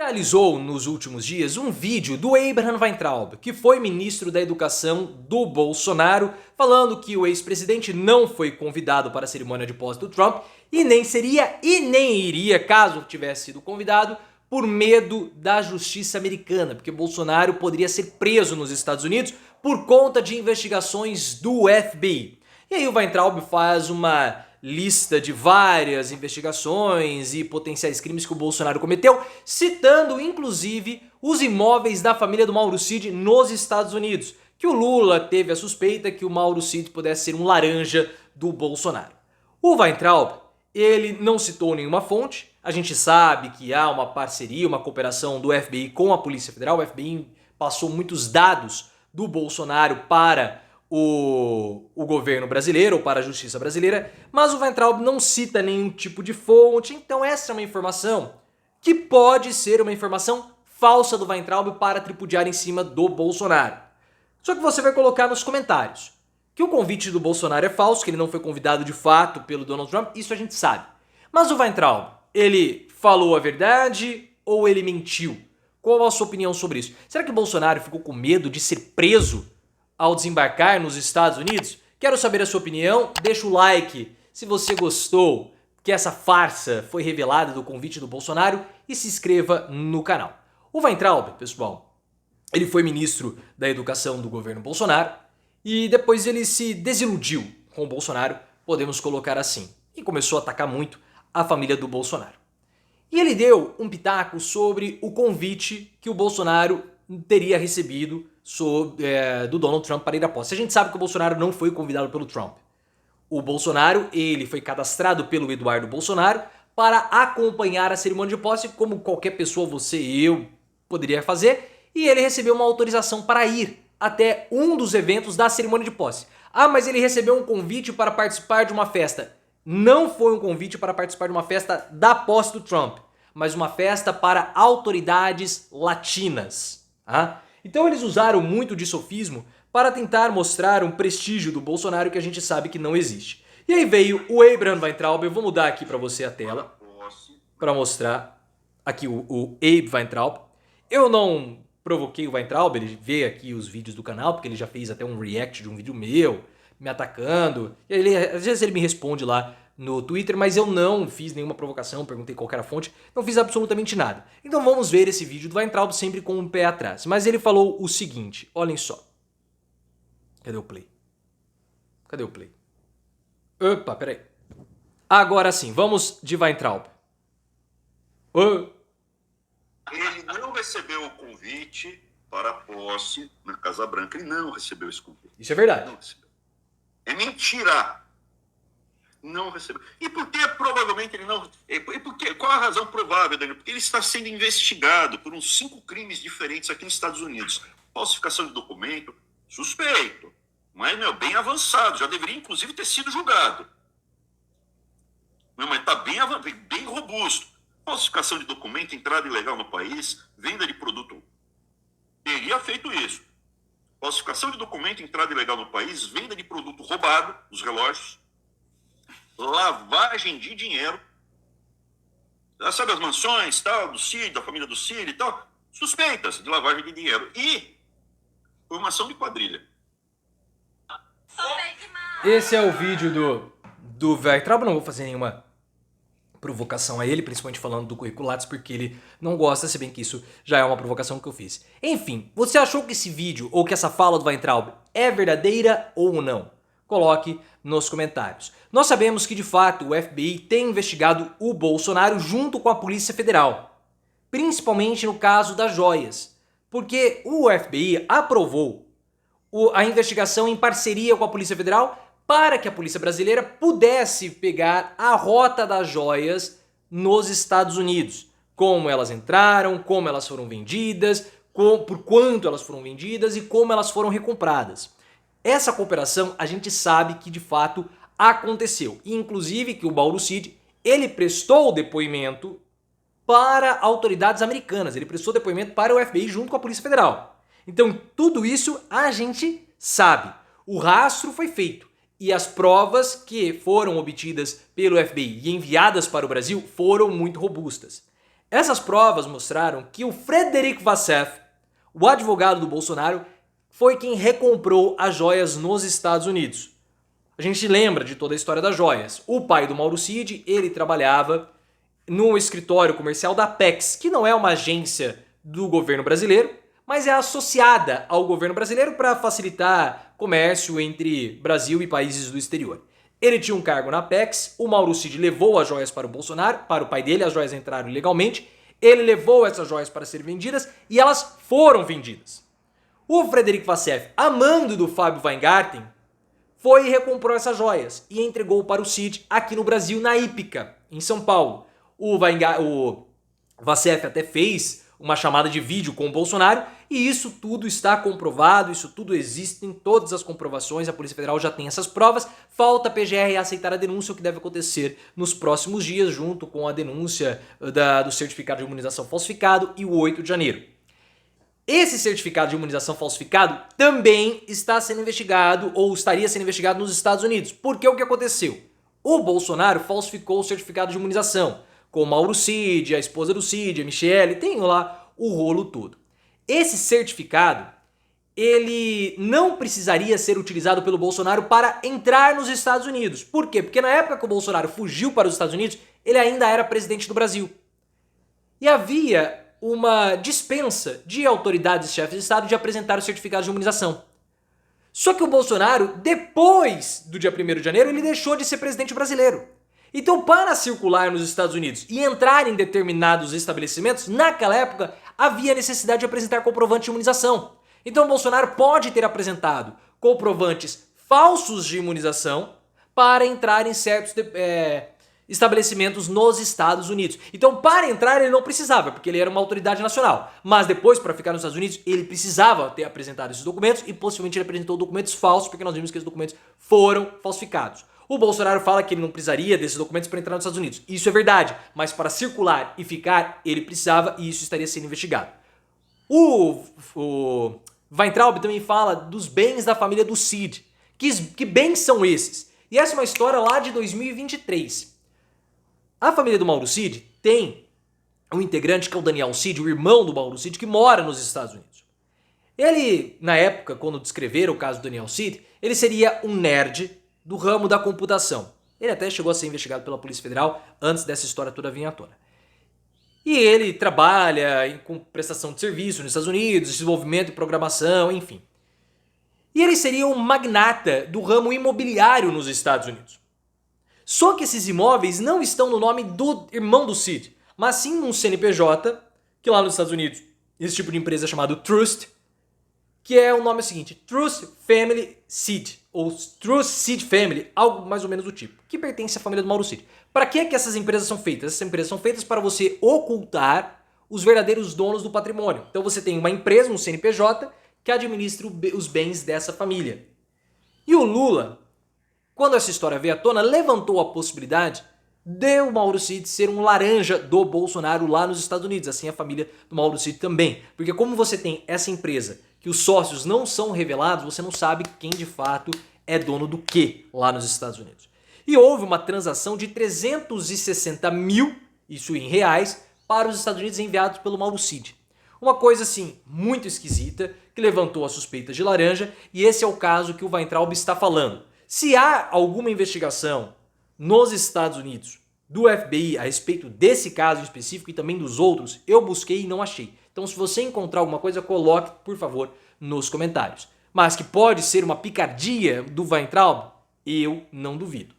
viralizou nos últimos dias um vídeo do Abraham Weintraub, que foi ministro da Educação do Bolsonaro, falando que o ex-presidente não foi convidado para a cerimônia de posse do Trump e nem seria e nem iria, caso tivesse sido convidado, por medo da justiça americana, porque Bolsonaro poderia ser preso nos Estados Unidos por conta de investigações do FBI. E aí o Weintraub faz uma lista de várias investigações e potenciais crimes que o Bolsonaro cometeu, citando inclusive os imóveis da família do Mauro Cid nos Estados Unidos, que o Lula teve a suspeita que o Mauro Cid pudesse ser um laranja do Bolsonaro. O Weintraub, ele não citou nenhuma fonte, a gente sabe que há uma parceria, uma cooperação do FBI com a Polícia Federal, o FBI passou muitos dados do Bolsonaro para o governo brasileiro ou para a justiça brasileira, mas o Weintraub não cita nenhum tipo de fonte, então essa é uma informação que pode ser uma informação falsa do Weintraub para tripudiar em cima do Bolsonaro. Só que você vai colocar nos comentários que o convite do Bolsonaro é falso, que ele não foi convidado de fato pelo Donald Trump, isso a gente sabe. Mas o Weintraub, ele falou a verdade ou ele mentiu? Qual a sua opinião sobre isso? Será que o Bolsonaro ficou com medo de ser preso ao desembarcar nos Estados Unidos? Quero saber a sua opinião, deixa o like se você gostou que essa farsa foi revelada do convite do Bolsonaro e se inscreva no canal. O Weintraub, pessoal, ele foi ministro da Educação do governo Bolsonaro e depois ele se desiludiu com o Bolsonaro, podemos colocar assim, e começou a atacar muito a família do Bolsonaro. E ele deu um pitaco sobre o convite que o Bolsonaro teria recebido do Donald Trump para ir à posse. A gente sabe que o Bolsonaro não foi convidado pelo Trump. O Bolsonaro, ele foi cadastrado pelo Eduardo Bolsonaro para acompanhar a cerimônia de posse, como qualquer pessoa, você e eu, poderia fazer, e ele recebeu uma autorização para ir até um dos eventos da cerimônia de posse. Ah, mas ele recebeu um convite para participar de uma festa. Não foi um convite para participar de uma festa da posse do Trump, mas uma festa para autoridades latinas. Então eles usaram muito de sofismo para tentar mostrar um prestígio do Bolsonaro que a gente sabe que não existe. E aí veio o Abraham Weintraub, eu vou mudar aqui para você a tela, para mostrar aqui o Abe Weintraub. Eu não provoquei o Weintraub, ele vê aqui os vídeos do canal, porque ele já fez até um react de um vídeo meu, me atacando. E ele, às vezes ele me responde lá no Twitter, mas eu não fiz nenhuma provocação, perguntei qual era a fonte, não fiz absolutamente nada. Então vamos ver esse vídeo do Weintraub sempre com o pé atrás. Mas ele falou o seguinte, olhem só. Cadê o play? Cadê o play? Opa, peraí. Agora sim, vamos de Weintraub. Ele não recebeu o convite para a posse na Casa Branca. Ele não recebeu esse convite. Isso é verdade. Não recebeu. É mentira. Não recebeu. E por que provavelmente ele não... Qual a razão provável, Danilo? Porque ele está sendo investigado por uns 5 crimes diferentes aqui nos Estados Unidos. Falsificação de documento, suspeito. Mas, bem avançado. Já deveria, inclusive, ter sido julgado. Mas está bem robusto. Falsificação de documento, entrada ilegal no país, venda de produto. Teria feito isso. Falsificação de documento, entrada ilegal no país, venda de produto roubado, os relógios, lavagem de dinheiro, sabe as mansões, tal, do Cid, da família do Cid e tal, suspeitas de lavagem de dinheiro e formação de quadrilha. Esse é o vídeo do Weintraub, não vou fazer nenhuma provocação a ele, principalmente falando do currículo Lattes, porque ele não gosta, se bem que isso já é uma provocação que eu fiz. Enfim, você achou que esse vídeo ou que essa fala do Weintraub é verdadeira ou não? Coloque nos comentários. Nós sabemos que, de fato, o FBI tem investigado o Bolsonaro junto com a Polícia Federal, principalmente no caso das joias, porque o FBI aprovou a investigação em parceria com a Polícia Federal para que a polícia brasileira pudesse pegar a rota das joias nos Estados Unidos. Como elas entraram, como elas foram vendidas, por quanto elas foram vendidas e como elas foram recompradas. Essa cooperação a gente sabe que de fato aconteceu. Inclusive que o Mauro Cid, ele prestou depoimento para autoridades americanas. Ele prestou depoimento para o FBI junto com a Polícia Federal. Então tudo isso a gente sabe. O rastro foi feito. E as provas que foram obtidas pelo FBI e enviadas para o Brasil foram muito robustas. Essas provas mostraram que o Frederic Vassef, o advogado do Bolsonaro, foi quem recomprou as joias nos Estados Unidos. A gente lembra de toda a história das joias. O pai do Mauro Cid, ele trabalhava no escritório comercial da Pex, que não é uma agência do governo brasileiro, mas é associada ao governo brasileiro para facilitar comércio entre Brasil e países do exterior. Ele tinha um cargo na Pex, o Mauro Cid levou as joias para o Bolsonaro, para o pai dele, as joias entraram ilegalmente, ele levou essas joias para serem vendidas e elas foram vendidas. O Frederic Vassef, amando do Fábio Weingarten, foi e recomprou essas joias e entregou para o Cid aqui no Brasil, na Hípica, em São Paulo. O Vassef até fez uma chamada de vídeo com o Bolsonaro e isso tudo está comprovado, isso tudo existe em todas as comprovações, a Polícia Federal já tem essas provas, falta a PGR aceitar a denúncia, o que deve acontecer nos próximos dias, junto com a denúncia do certificado de imunização falsificado e o 8 de janeiro. Esse certificado de imunização falsificado também está sendo investigado ou estaria sendo investigado nos Estados Unidos. Porque o que aconteceu? O Bolsonaro falsificou o certificado de imunização com o Mauro Cid, a esposa do Cid, a Michelle, tem lá o rolo todo. Esse certificado, ele não precisaria ser utilizado pelo Bolsonaro para entrar nos Estados Unidos. Por quê? Porque na época que o Bolsonaro fugiu para os Estados Unidos, ele ainda era presidente do Brasil. E havia uma dispensa de autoridades chefes de Estado de apresentar o certificado de imunização. Só que o Bolsonaro, depois do dia 1º de janeiro, ele deixou de ser presidente brasileiro. Então, para circular nos Estados Unidos e entrar em determinados estabelecimentos, naquela época, havia necessidade de apresentar comprovante de imunização. Então, o Bolsonaro pode ter apresentado comprovantes falsos de imunização para entrar em certos estabelecimentos nos Estados Unidos. Então, para entrar, ele não precisava, porque ele era uma autoridade nacional. Mas depois, para ficar nos Estados Unidos, ele precisava ter apresentado esses documentos e possivelmente ele apresentou documentos falsos, porque nós vimos que esses documentos foram falsificados. O Bolsonaro fala que ele não precisaria desses documentos para entrar nos Estados Unidos. Isso é verdade, mas para circular e ficar, ele precisava e isso estaria sendo investigado. O Weintraub também fala dos bens da família do Cid. Que bens são esses? E essa é uma história lá de 2023. A família do Mauro Cid tem um integrante que é o Daniel Cid, o irmão do Mauro Cid, que mora nos Estados Unidos. Ele, na época, quando descreveram o caso do Daniel Cid, ele seria um nerd do ramo da computação. Ele até chegou a ser investigado pela Polícia Federal antes dessa história toda vir à tona. E ele trabalha com prestação de serviço nos Estados Unidos, desenvolvimento e programação, enfim. E ele seria um magnata do ramo imobiliário nos Estados Unidos. Só que esses imóveis não estão no nome do irmão do Cid, mas sim num CNPJ, que lá nos Estados Unidos, esse tipo de empresa é chamado Trust, que é o nome seguinte, Trust Family Cid, ou Trust Cid Family, algo mais ou menos do tipo, que pertence à família do Mauro Cid. Para que essas empresas são feitas? Essas empresas são feitas para você ocultar os verdadeiros donos do patrimônio. Então você tem uma empresa, um CNPJ, que administra os bens dessa família. E o Lula, quando essa história veio à tona, levantou a possibilidade de o Mauro Cid ser um laranja do Bolsonaro lá nos Estados Unidos, assim a família do Mauro Cid também. Porque como você tem essa empresa que os sócios não são revelados, você não sabe quem de fato é dono do que lá nos Estados Unidos. E houve uma transação de 360 mil, isso em reais, para os Estados Unidos enviados pelo Mauro Cid. Uma coisa assim, muito esquisita, que levantou a suspeita de laranja, e esse é o caso que o Weintraub está falando. Se há alguma investigação nos Estados Unidos do FBI a respeito desse caso específico e também dos outros, eu busquei e não achei. Então, se você encontrar alguma coisa, coloque, por favor, nos comentários. Mas que pode ser uma picardia do Weintraub, eu não duvido.